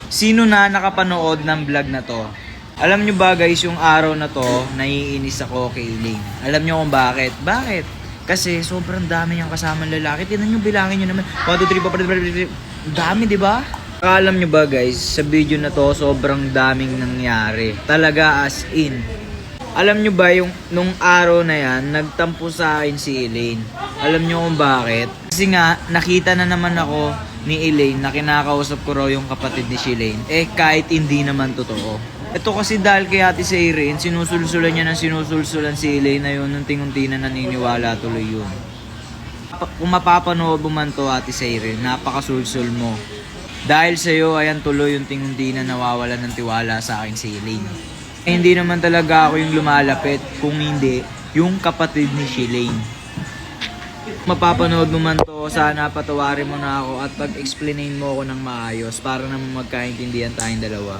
Sino na nakapanood ng vlog na to? Alam nyo ba guys, yung araw na to, naiinis ako kay Elaine. Alam nyo kung bakit? Bakit? Kasi sobrang dami niyang kasamang lalaki. Tingnan nyo, bilangin nyo naman. 1, 2, 3, 4, 5, 6, 7. Dami, di ba? Alam nyo ba guys, sa video na to, sobrang daming nangyari. Talaga as in. Alam nyo ba yung nung araw na yan, nagtampo sa akin si Elaine. Alam nyo kung bakit? Kasi nga, nakita na naman ako ni Elaine na kinakausap ko raw yung kapatid ni Shilane. Kahit hindi naman totoo. Ito kasi dahil kay Ate Seiren, sinusulsulan niya ng sinusulsulan si Elaine na yun, unti-unti na naniniwala tuloy yun. Kung mapapanood mo man to Ate Seiren, napakasulsul mo. Dahil sa'yo, ayan tuloy yung unti na nawawalan ng tiwala sa akin si Elaine. Hindi naman talaga ako yung lumalapit, kung hindi, yung kapatid ni Shilane. Mapapanood mo man to, sana patawarin mo na ako at pag-explainin mo ako ng maayos para naman magkaintindihan tayong dalawa.